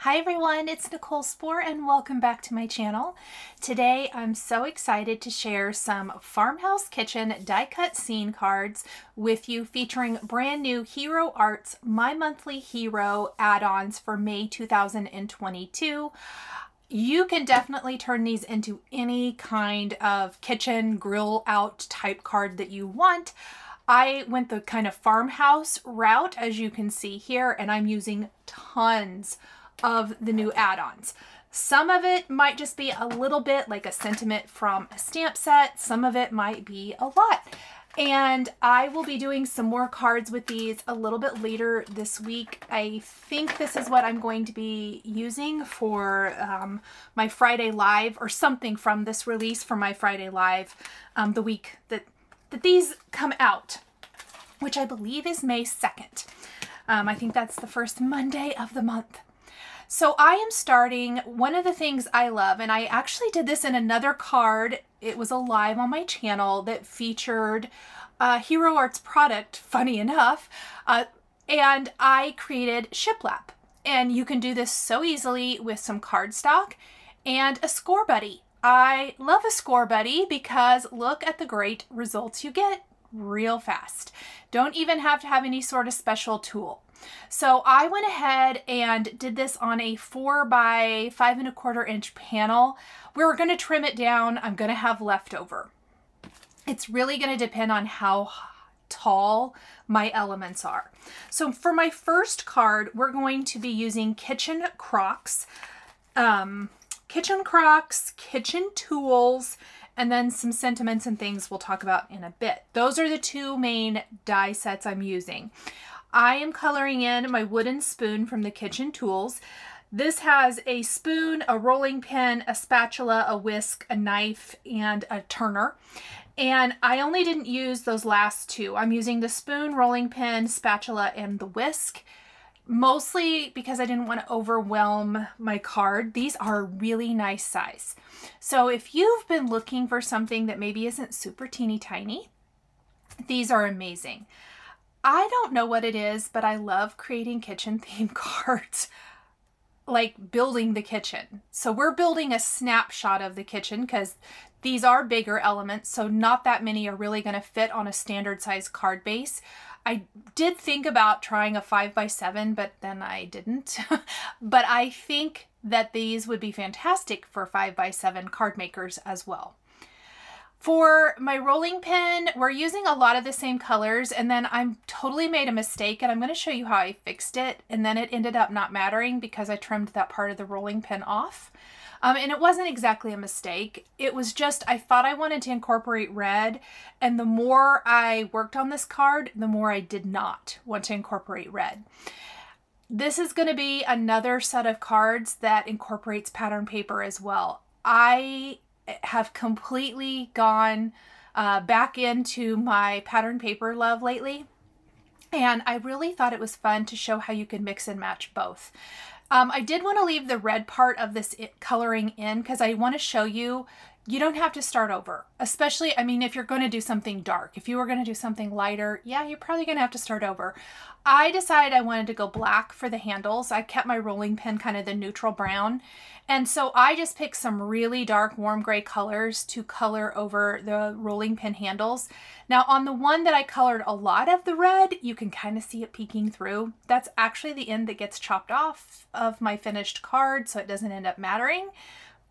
Hi everyone, it's Nicole Spohr and welcome back to my channel. Today I'm so excited to share some Farmhouse Kitchen die cut scene cards with you featuring brand new Hero Arts My Monthly Hero add-ons for May 2022. You can definitely turn these into any kind of kitchen grill out type card that you want. I went the kind of farmhouse route, as you can see here, and I'm using tons of the new add-ons. Some of it might just be a little bit like a sentiment from a stamp set. Some of it might be a lot. And I will be doing some more cards with these a little bit later this week. I think this is what I'm going to be using for my Friday Live, or something from this release for my Friday Live the week that these come out, which I believe is May 2nd. I think that's the first Monday of the month. So I am starting, one of the things I love, and I actually did this in another card. It was a live on my channel that featured Hero Arts product, funny enough, and I created shiplap. And you can do this so easily with some cardstock and a score buddy. I love a score buddy because look at the great results you get real fast. Don't even have to have any sort of special tool. So I went ahead and did this on a 4 by 5 1/4 inch panel. We're going to trim it down. I'm going to have leftover. It's really going to depend on how tall my elements are. So for my first card, we're going to be using kitchen crocks, kitchen tools, and then some sentiments and things we'll talk about in a bit. Those are the two main die sets I'm using. I am coloring in my wooden spoon from the kitchen tools. This has a spoon, a rolling pin, a spatula, a whisk, a knife, and a turner. And I only didn't use those last two. I'm using the spoon, rolling pin, spatula, and the whisk, mostly because I didn't want to overwhelm my card. These are a really nice size. So if you've been looking for something that maybe isn't super teeny tiny, these are amazing. I don't know what it is, but I love creating kitchen themed cards, like building the kitchen. So we're building a snapshot of the kitchen because these are bigger elements, so not that many are really going to fit on a standard size card base. I did think about trying a 5 by 7, but then I didn't. But I think that these would be fantastic for 5 by 7 card makers as well. For my rolling pin, we're using a lot of the same colors, and then I totally made a mistake, and I'm going to show you how I fixed it, and then it ended up not mattering because I trimmed that part of the rolling pin off. And it wasn't exactly a mistake. It was just, I thought I wanted to incorporate red, and the more I worked on this card, the more I did not want to incorporate red. This is going to be another set of cards that incorporates pattern paper as well. I have completely gone back into my pattern paper love lately, and I really thought it was fun to show how you can mix and match both. I did want to leave the red part of this coloring in because I want to show you don't have to start over, especially, I mean, if you're going to do something dark. If you were going to do something lighter, yeah, you're probably going to have to start over. I decided I wanted to go black for the handles. I kept my rolling pin kind of the neutral brown. And so I just picked some really dark warm gray colors to color over the rolling pin handles. Now on the one that I colored a lot of the red, you can kind of see it peeking through. That's actually the end that gets chopped off of my finished card, so it doesn't end up mattering.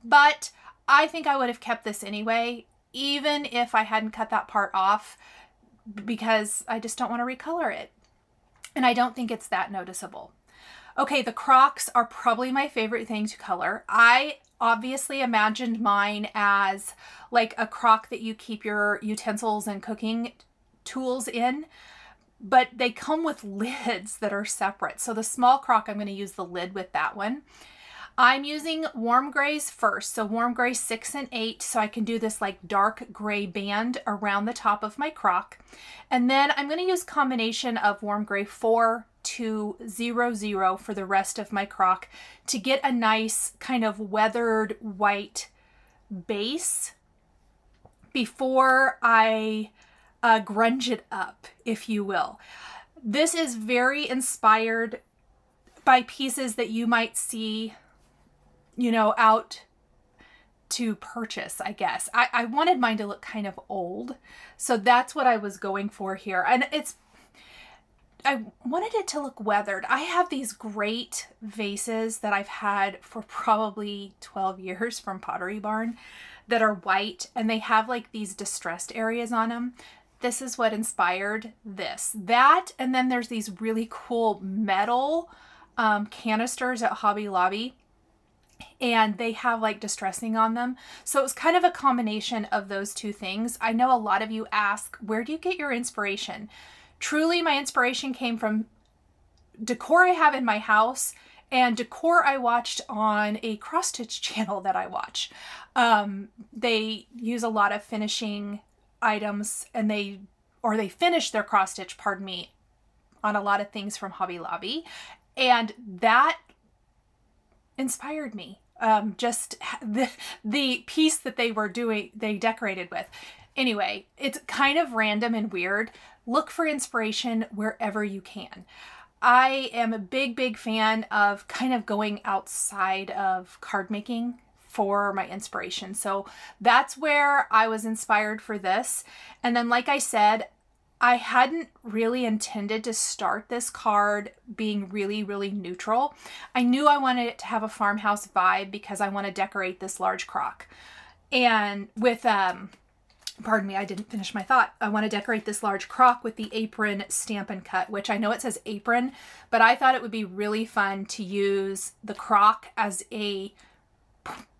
But I think I would have kept this anyway, even if I hadn't cut that part off, because I just don't want to recolor it. And I don't think it's that noticeable. Okay, the crocks are probably my favorite thing to color. I obviously imagined mine as like a crock that you keep your utensils and cooking tools in, but they come with lids that are separate. So the small crock, I'm going to use the lid with that one. I'm using warm grays first, so warm gray 6 and 8, so I can do this like dark gray band around the top of my crock. And then I'm going to use combination of warm gray 4 to 00 for the rest of my crock to get a nice kind of weathered white base before I grunge it up, if you will. This is very inspired by pieces that you might see, you know, out to purchase, I guess. I wanted mine to look kind of old, so that's what I was going for here. And I wanted it to look weathered. I have these great vases that I've had for probably 12 years from Pottery Barn that are white, and they have like these distressed areas on them. This is what inspired this. That, and then there's these really cool metal canisters at Hobby Lobby, and they have like distressing on them. So it was kind of a combination of those two things. I know a lot of you ask, where do you get your inspiration? Truly, my inspiration came from decor I have in my house and decor I watched on a cross-stitch channel that I watch. They use a lot of finishing items, and they finish their cross-stitch, pardon me, on a lot of things from Hobby Lobby. And that inspired me. Just the piece that they were doing, they decorated with. Anyway, it's kind of random and weird. Look for inspiration wherever you can. I am a big fan of kind of going outside of card making for my inspiration. So that's where I was inspired for this. And then, like I said, I hadn't really intended to start this card being really neutral. I knew I wanted it to have a farmhouse vibe because I want to decorate this large crock. And with, pardon me, I didn't finish my thought. I want to decorate this large crock with the Apron Stampin' Cut, which I know it says apron, but I thought it would be really fun to use the crock as a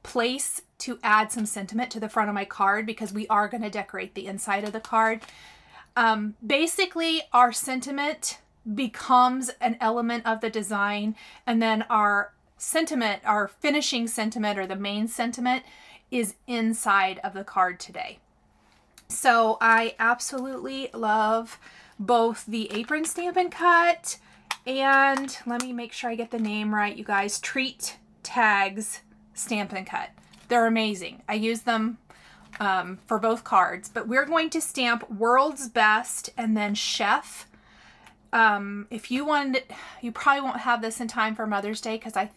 place to add some sentiment to the front of my card, because we are going to decorate the inside of the card. Basically, our sentiment becomes an element of the design, and then our sentiment, our finishing sentiment, or the main sentiment, is inside of the card today. So I absolutely love both the Apron Stampin' Cut and, let me make sure I get the name right, you guys, Treat Tags Stampin' Cut. They're amazing. I use them for both cards, but we're going to stamp World's Best and then Chef. If you want, you probably won't have this in time for Mother's Day, because I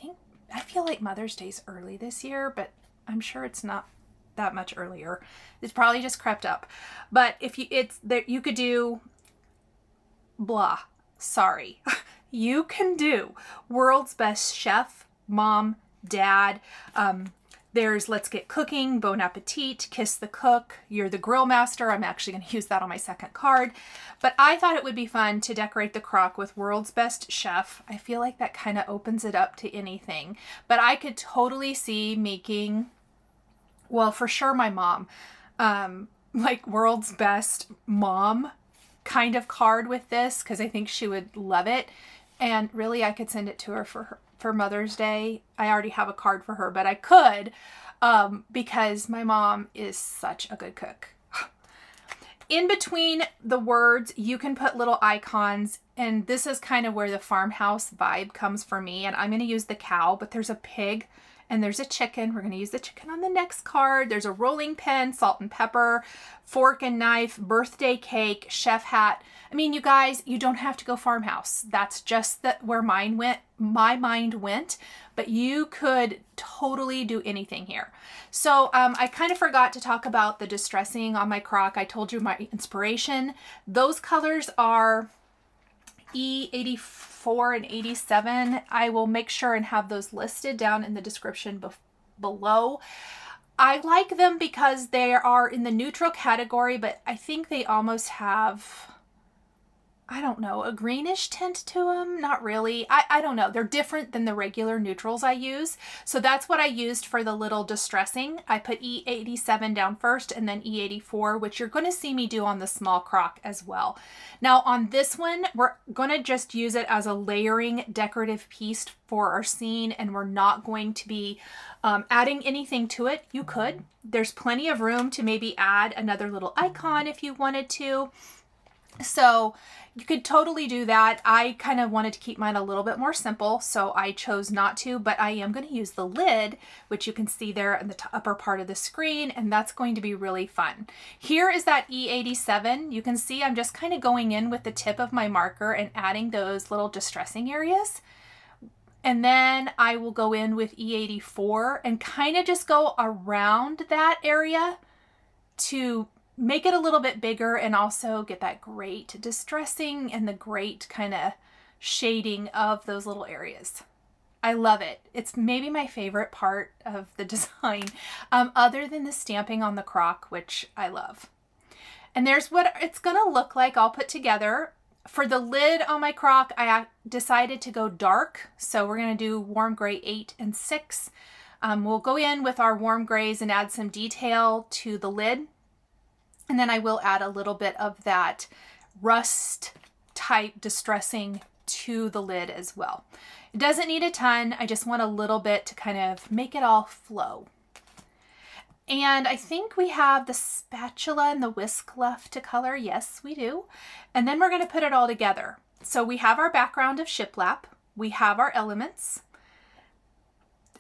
feel like Mother's Day's early this year, but I'm sure it's not that much earlier. It's probably just crept up. But if you could do blah, sorry. You can do World's Best Chef, Mom, Dad. There's Let's Get Cooking, Bon Appetit, Kiss the Cook, You're the Grill Master. I'm actually going to use that on my second card. But I thought it would be fun to decorate the crock with World's Best Chef. I feel like that kind of opens it up to anything. But I could totally see making, well, for sure my mom, like World's Best Mom kind of card with this, because I think she would love it. And really, I could send it to her for Mother's Day. I already have a card for her, but I could, because my mom is such a good cook. In between the words, you can put little icons, and this is kind of where the farmhouse vibe comes for me. And I'm going to use the cow, but there's a pig and there's a chicken. We're going to use the chicken on the next card. There's a rolling pin, salt and pepper, fork and knife, birthday cake, chef hat. I mean, you guys, you don't have to go farmhouse. That's just where my mind went, but you could totally do anything here. So I kind of forgot to talk about the distressing on my crock. I told you my inspiration. Those colors are E84 and 87. I will make sure and have those listed down in the description below. I like them because they are in the neutral category, but I think they almost have, I don't know, a greenish tint to them. Not really. I don't know. They're different than the regular neutrals I use. So that's what I used for the little distressing. I put E87 down first and then E84, which you're going to see me do on the small crock as well. Now on this one, we're going to just use it as a layering decorative piece for our scene, and we're not going to be adding anything to it. You could. There's plenty of room to maybe add another little icon if you wanted to. So you could totally do that. I kind of wanted to keep mine a little bit more simple, so I chose not to, but I am going to use the lid, which you can see there in the upper part of the screen, and that's going to be really fun. Here is that E87. You can see I'm just kind of going in with the tip of my marker and adding those little distressing areas. And then I will go in with E84 and kind of just go around that area to make it a little bit bigger and also get that great distressing and the great kind of shading of those little areas. I love it. It's maybe my favorite part of the design, other than the stamping on the crock, which I love. And there's what it's gonna look like all put together. For the lid on my crock, I decided to go dark. So we're gonna do warm gray 8 and 6. We'll go in with our warm grays and add some detail to the lid. And then I will add a little bit of that rust type distressing to the lid as well. It doesn't need a ton. I just want a little bit to kind of make it all flow. And I think we have the spatula and the whisk left to color. Yes, we do. And then we're going to put it all together. So we have our background of shiplap. We have our elements.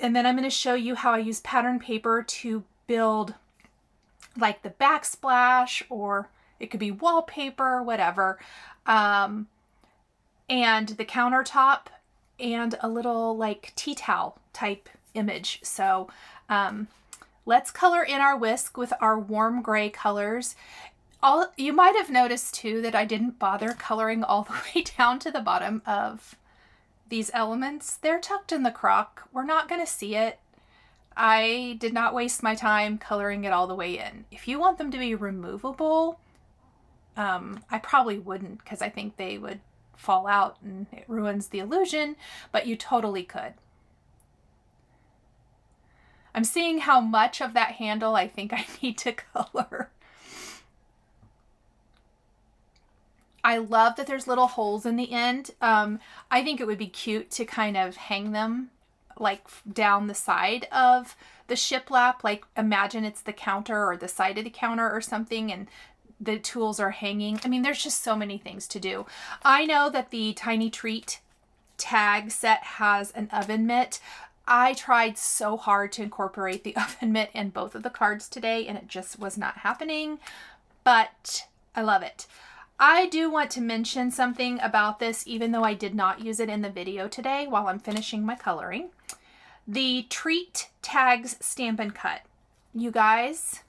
And then I'm going to show you how I use pattern paper to build like the backsplash, or it could be wallpaper, whatever. And the countertop and a little like tea towel type image. So let's color in our whisk with our warm gray colors. You might have noticed too that I didn't bother coloring all the way down to the bottom of these elements. They're tucked in the crock. We're not going to see it. I did not waste my time coloring it all the way in. If you want them to be removable, I probably wouldn't, because I think they would fall out and it ruins the illusion, but you totally could. I'm seeing how much of that handle I think I need to color. I love that there's little holes in the end. I think it would be cute to kind of hang them like down the side of the shiplap. Like imagine it's the counter or the side of the counter or something, and the tools are hanging. I mean, there's just so many things to do. I know that the Tiny Treat tag set has an oven mitt. I tried so hard to incorporate the oven mitt in both of the cards today, and it just was not happening, but I love it. I do want to mention something about this, even though I did not use it in the video today while I'm finishing my coloring. The Treat Tags Stampin' Cut. You guys,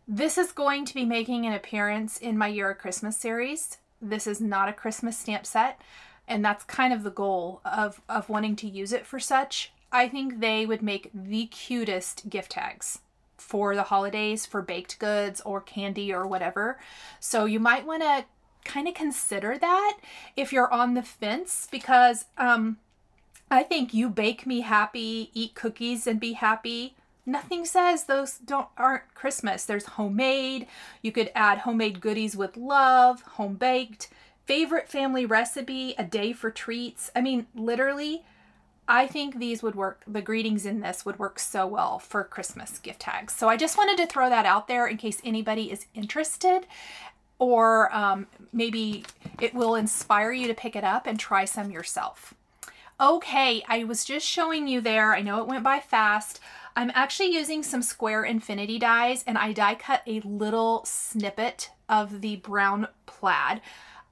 this is going to be making an appearance in my Year of Christmas series. This is not a Christmas stamp set, and that's kind of the goal of wanting to use it for such. I think they would make the cutest gift tags for the holidays, for baked goods or candy or whatever. So you might want to kind of consider that if you're on the fence, because I think you bake me happy, eat cookies and be happy. Nothing says those aren't Christmas. There's homemade. You could add homemade goodies with love, home baked, favorite family recipe, a day for treats. I mean, literally, I think these would work. The greetings in this would work so well for Christmas gift tags. So I just wanted to throw that out there in case anybody is interested, or maybe it will inspire you to pick it up and try some yourself. Okay, I was just showing you there. I know it went by fast. I'm actually using some square infinity dies, and I die cut a little snippet of the brown plaid.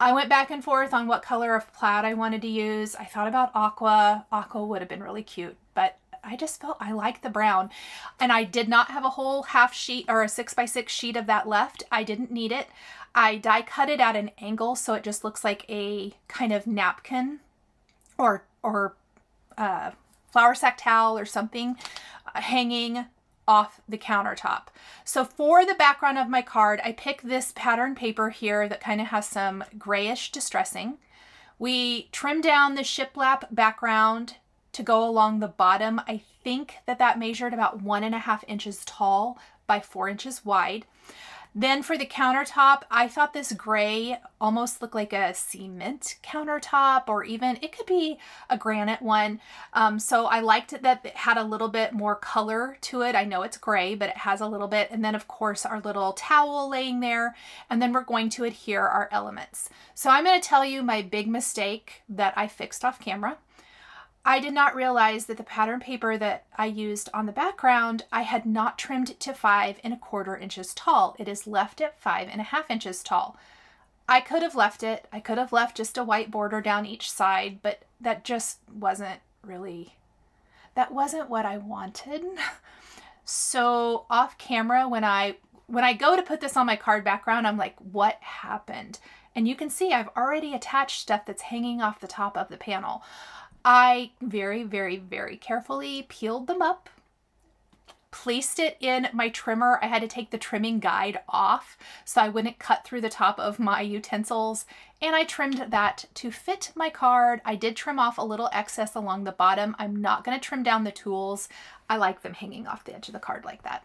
I went back and forth on what color of plaid I wanted to use. I thought about aqua. Aqua would have been really cute, but I just felt I like the brown. And I did not have a whole half sheet or a 6x6 sheet of that left. I didn't need it. I die cut it at an angle so it just looks like a kind of napkin or flour sack towel or something hanging off the countertop. So for the background of my card, I picked this pattern paper here that kind of has some grayish distressing. We trimmed down the shiplap background to go along the bottom. I think that measured about 1.5 inches tall by 4 inches wide. Then for the countertop, I thought this gray almost looked like a cement countertop, or even it could be a granite one. So I liked it that it had a little bit more color to it. I know it's gray, but it has a little bit. And then of course our little towel laying there, and then we're going to adhere our elements. So I'm going to tell you my big mistake that I fixed off camera. I did not realize that the pattern paper that I used on the background, I had not trimmed it to 5¼ inches tall. It is left at 5½ inches tall. I could have left it. I could have left just a white border down each side, but that just wasn't what I wanted. So off camera, when I go to put this on my card background, I'm like, what happened? And you can see I've already attached stuff that's hanging off the top of the panel. I very, very, very carefully peeled them up, placed it in my trimmer. I had to take the trimming guide off so I wouldn't cut through the top of my utensils, and I trimmed that to fit my card. I did trim off a little excess along the bottom. I'm not going to trim down the tools. I like them hanging off the edge of the card like that.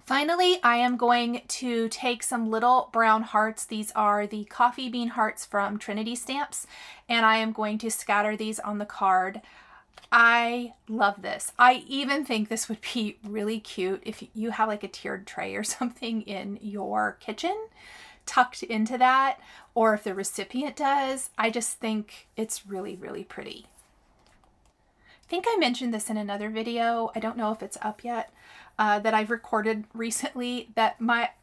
Finally, I am going to take some little brown hearts. These are the coffee bean hearts from Trinity Stamps, and I am going to scatter these on the card. I love this. I even think this would be really cute if you have like a tiered tray or something in your kitchen tucked into that, or if the recipient does. I just think it's really, really pretty. I think I mentioned this in another video. I don't know if it's up yet. That I've recorded recently, that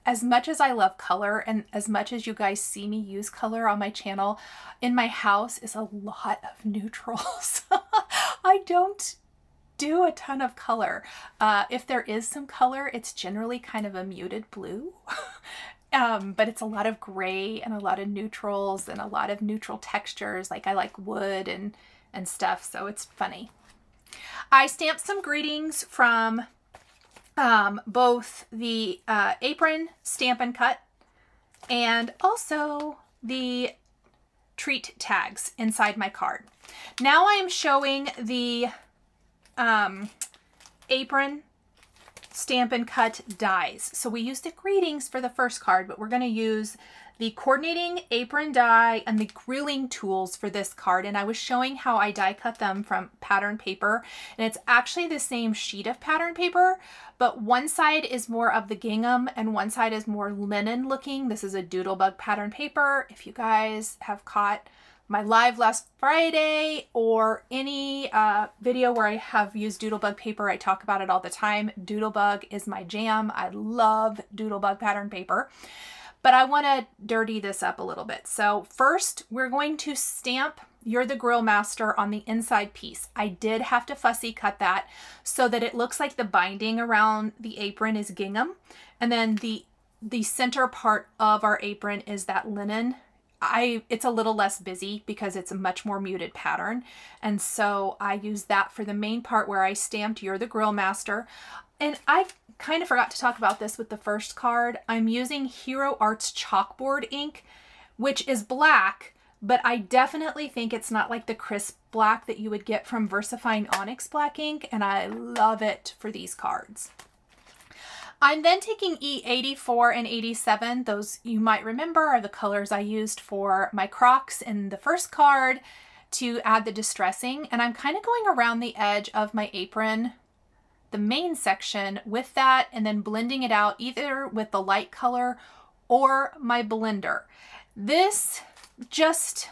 as much as I love color and as much as you guys see me use color on my channel, in my house is a lot of neutrals. I don't do a ton of color. If there is some color, it's generally kind of a muted blue. But it's a lot of gray and a lot of neutrals and a lot of neutral textures. Like I like wood and stuff, so it's funny. I stamped some greetings from both the APRON Stamp and Cut and also the treat tags inside my card. Now I am showing the APRON Stamp and Cut dies. So we used the greetings for the first card, but we're going to use the coordinating apron die and the grilling tools for this card. And I was showing how I die cut them from pattern paper, and it's actually the same sheet of pattern paper, but one side is more of the gingham and one side is more linen looking. This is a Doodlebug pattern paper. If you guys have caught my live last Friday or any video where I have used Doodlebug paper, I talk about it all the time. Doodlebug is my jam. I love Doodlebug pattern paper. But I want to dirty this up a little bit. So first, we're going to stamp You're the Grill Master on the inside piece. I did have to fussy cut that so that it looks like the binding around the apron is gingham. And then the center part of our apron is that linen. It's a little less busy because it's a much more muted pattern. And so I used that for the main part where I stamped You're the Grill Master. And I kind of forgot to talk about this with the first card. I'm using Hero Arts chalkboard ink, which is black, but I definitely think it's not like the crisp black that you would get from VersaFine Onyx black ink, and I love it for these cards. I'm then taking E84 and 87. Those, you might remember, are the colors I used for my Crocs in the first card to add the distressing, and I'm kind of going around the edge of my apron, the main section, with that, and then blending it out either with the light color or my blender. This just,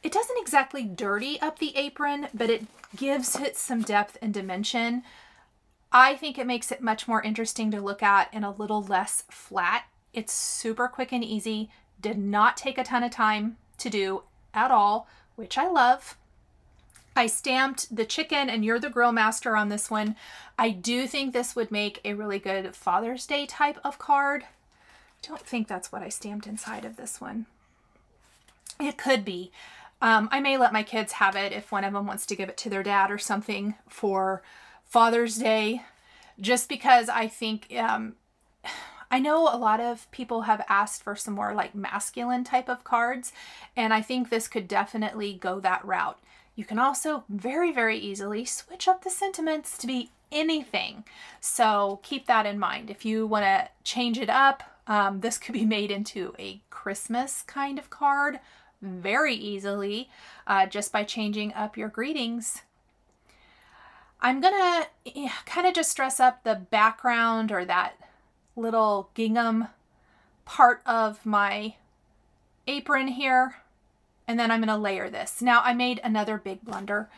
it doesn't exactly dirty up the apron, but it gives it some depth and dimension. I think it makes it much more interesting to look at and a little less flat. It's super quick and easy. Did not take a ton of time to do at all, which I love. I stamped the chicken and You're the Grill Master on this one. I do think this would make a really good Father's Day type of card. I don't think that's what I stamped inside of this one. It could be. I may let my kids have it if one of them wants to give it to their dad or something for Father's Day, just because I think, I know a lot of people have asked for some more like masculine type of cards, and I think this could definitely go that route. You can also very, very easily switch up the sentiments to be anything. So keep that in mind. If you want to change it up, this could be made into a Christmas kind of card very easily, just by changing up your greetings. I'm gonna kind of just dress up the background or that little gingham part of my apron here, and then I'm gonna layer this. Now I made another big blunder.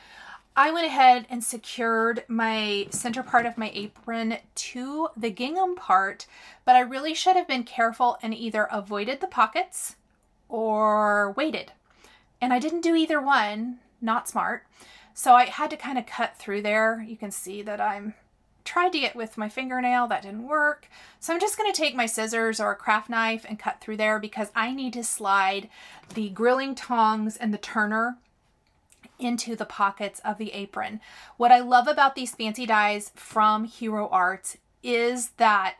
I went ahead and secured my center part of my apron to the gingham part, but I really should have been careful and either avoided the pockets or waited. And I didn't do either one, not smart. So I had to kind of cut through there. You can see that I'm tried to get with my fingernail, that didn't work. So I'm just going to take my scissors or a craft knife and cut through there because I need to slide the grilling tongs and the turner into the pockets of the apron. What I love about these fancy dies from Hero Arts is that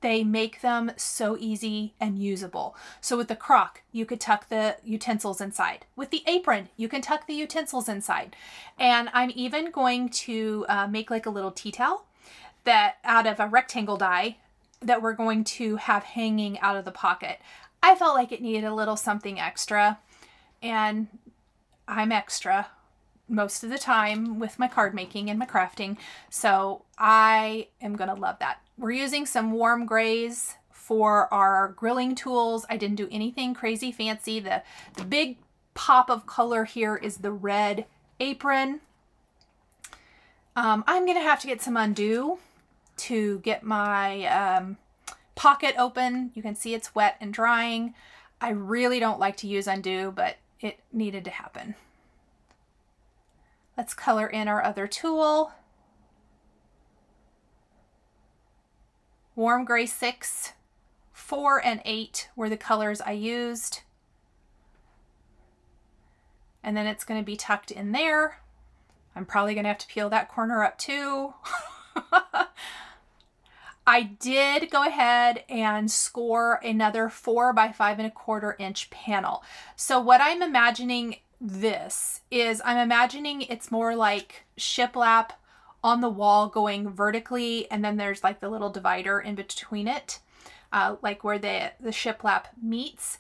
they make them so easy and usable. So with the crock, you could tuck the utensils inside. With the apron, you can tuck the utensils inside. And I'm even going to make like a little tea towel that out of a rectangle die that we're going to have hanging out of the pocket. I felt like it needed a little something extra, and I'm extra most of the time with my card making and my crafting, so I am gonna love that. We're using some warm grays for our grilling tools. I didn't do anything crazy fancy. The big pop of color here is the red apron. I'm gonna have to get some undo to get my pocket open. You can see it's wet and drying. I really don't like to use undo, but it needed to happen. Let's color in our other tool. Warm Gray 6, 4, and 8 were the colors I used. And then it's going to be tucked in there. I'm probably going to have to peel that corner up too. I did go ahead and score another 4 by 5¼ inch panel. So what I'm imagining this is, I'm imagining it's more like shiplap on the wall going vertically, and then there's like the little divider in between it, like where the shiplap meets.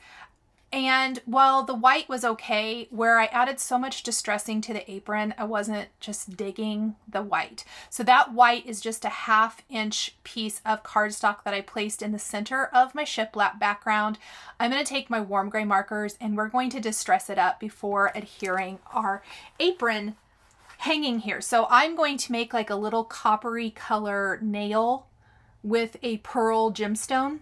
And while the white was okay, where I added so much distressing to the apron, I wasn't just digging the white. So that white is just a 1/2 inch piece of cardstock that I placed in the center of my shiplap background. I'm going to take my warm gray markers and we're going to distress it up before adhering our apron hanging here. So I'm going to make like a little coppery color nail with a pearl gemstone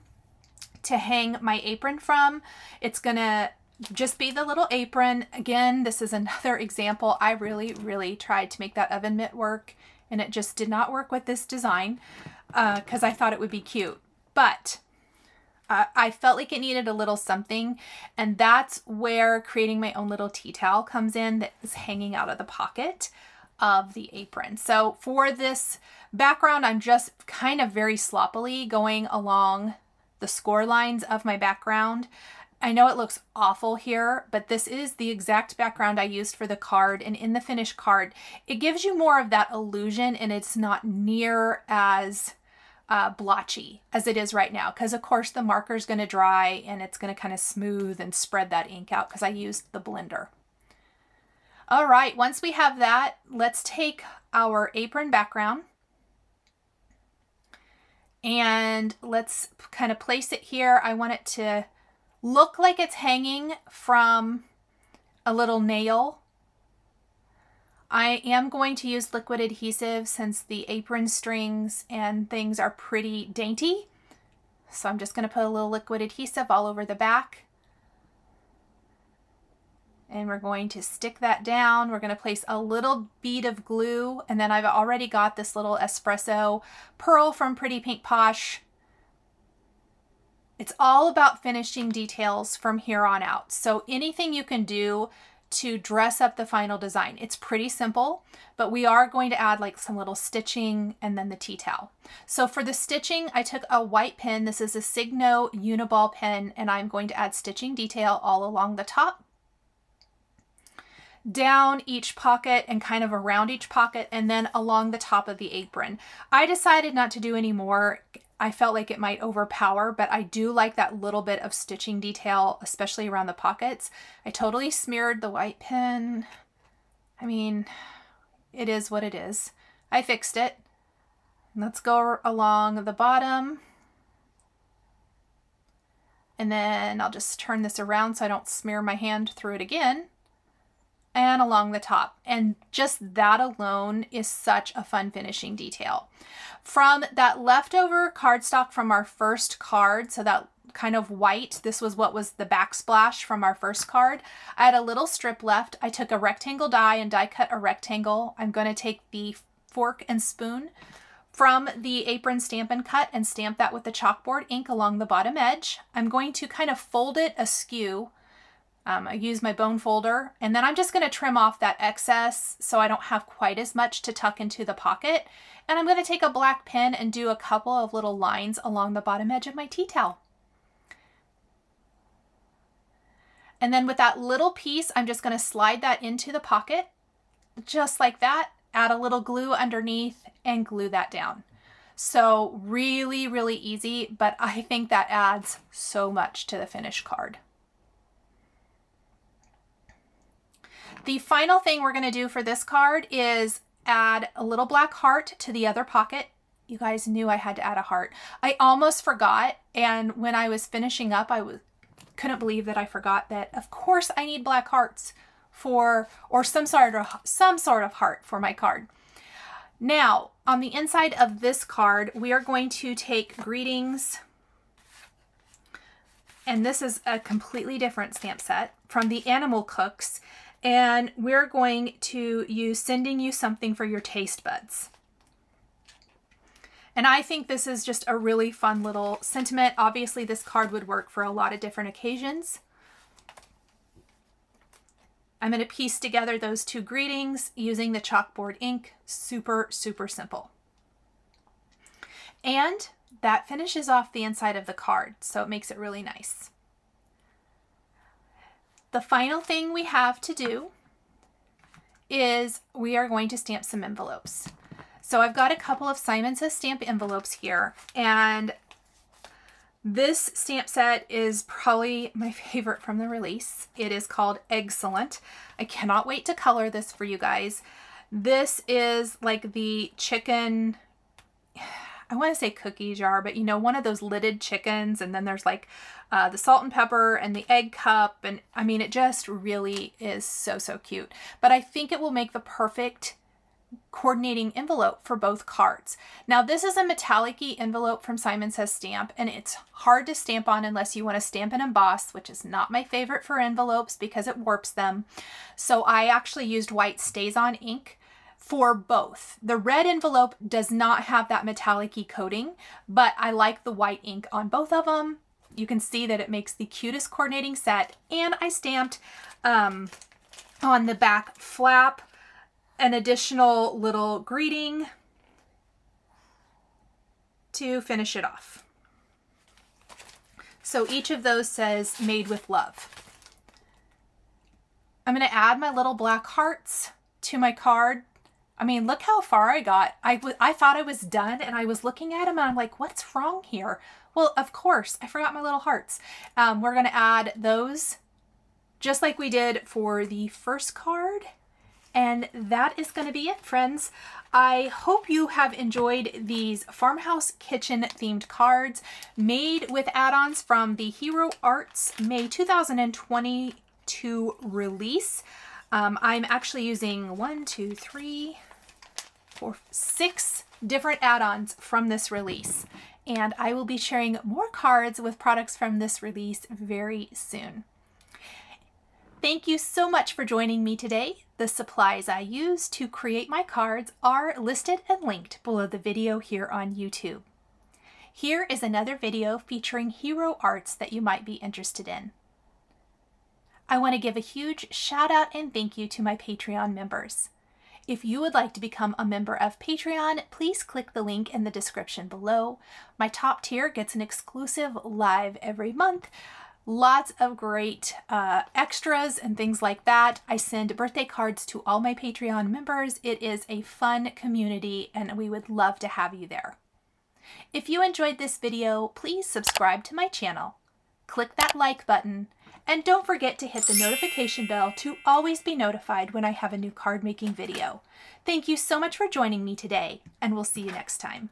to hang my apron from. It's gonna just be the little apron. Again, this is another example. I really tried to make that oven mitt work, and it just did not work with this design because I thought it would be cute. But I felt like it needed a little something, and that's where creating my own little tea towel comes in that is hanging out of the pocket of the apron. So for this background, I'm just kind of very sloppily going along the score lines of my background. I know it looks awful here, but this is the exact background I used for the card, and in the finished card, it gives you more of that illusion, and it's not near as blotchy as it is right now, because of course the marker is going to dry and it's going to kind of smooth and spread that ink out because I used the blender. All right, once we have that, let's take our apron background and let's kind of place it here. I want it to look like it's hanging from a little nail. I am going to use liquid adhesive since the apron strings and things are pretty dainty. So I'm just going to put a little liquid adhesive all over the back. And we're going to stick that down. We're going to place a little bead of glue, and then I've already got this little espresso pearl from Pretty Pink Posh. It's all about finishing details from here on out. So anything you can do to dress up the final design. It's pretty simple, but we are going to add like some little stitching and then the tea towel. So for the stitching, I took a white pen. This is a Signo Uni-Ball pen, and I'm going to add stitching detail all along the top, down each pocket and kind of around each pocket, and then along the top of the apron. I decided not to do any more. I felt like it might overpower, but I do like that little bit of stitching detail, especially around the pockets. I totally smeared the white pen. I mean, it is what it is. I fixed it. Let's go along the bottom. And then I'll just turn this around so I don't smear my hand through it again. And along the top. And just that alone is such a fun finishing detail. From that leftover cardstock from our first card, so that kind of white. This was what was the backsplash from our first card. I had a little strip left. I took a rectangle die and die cut a rectangle. I'm going to take the fork and spoon from the apron Stampin' Cut and stamp that with the chalkboard ink along the bottom edge. I'm going to kind of fold it askew. I use my bone folder, and then I'm just going to trim off that excess so I don't have quite as much to tuck into the pocket. And I'm going to take a black pen and do a couple of little lines along the bottom edge of my tea towel. And then with that little piece, I'm just going to slide that into the pocket, just like that. Add a little glue underneath and glue that down. So really, really easy, but I think that adds so much to the finished card. The final thing we're going to do for this card is add a little black heart to the other pocket. You guys knew I had to add a heart. I almost forgot, and when I was finishing up, couldn't believe that I forgot that of course I need black hearts for, or some sort of heart for my card. Now, on the inside of this card, we are going to take greetings, and this is a completely different stamp set from the Animal Cooks. And we're going to use sending you something for your taste buds. And I think this is just a really fun little sentiment. Obviously, this card would work for a lot of different occasions. I'm going to piece together those two greetings using the chalkboard ink. Super, super simple. And that finishes off the inside of the card, so it makes it really nice. The final thing we have to do is we are going to stamp some envelopes. So I've got a couple of Simon Says Stamp envelopes here, and this stamp set is probably my favorite from the release. It is called EGGCELLENT. I cannot wait to color this for you guys. This is like the chicken, I want to say cookie jar, but you know, one of those lidded chickens, and then there's like the salt and pepper and the egg cup, and I mean, it just really is so, so cute. But I think it will make the perfect coordinating envelope for both cards. Now, this is a metallic-y envelope from Simon Says Stamp, and it's hard to stamp on unless you want to stamp and emboss, which is not my favorite for envelopes because it warps them. So I actually used white Stazon ink for both. The red envelope does not have that metallic-y coating, but I like the white ink on both of them. You can see that it makes the cutest coordinating set, and I stamped on the back flap an additional little greeting to finish it off. So each of those says made with love. I'm going to add my little black hearts to my card. I mean, look how far I got. I thought I was done, and I was looking at them and I'm like, what's wrong here? Well, of course, I forgot my little hearts. We're going to add those just like we did for the first card. And that is going to be it, friends. I hope you have enjoyed these farmhouse kitchen themed cards made with add-ons from the Hero Arts May 2022 release. I'm actually using 6 different add-ons from this release, and I will be sharing more cards with products from this release very soon. Thank you so much for joining me today. The supplies I use to create my cards are listed and linked below the video here on YouTube. Here is another video featuring Hero Arts that you might be interested in. I want to give a huge shout out and thank you to my Patreon members. If you would like to become a member of Patreon, please click the link in the description below. My top tier gets an exclusive live every month. Lots of great extras and things like that. I send birthday cards to all my Patreon members. It is a fun community and we would love to have you there. If you enjoyed this video, please subscribe to my channel. Click that like button. And don't forget to hit the notification bell to always be notified when I have a new card making video. Thank you so much for joining me today, and we'll see you next time.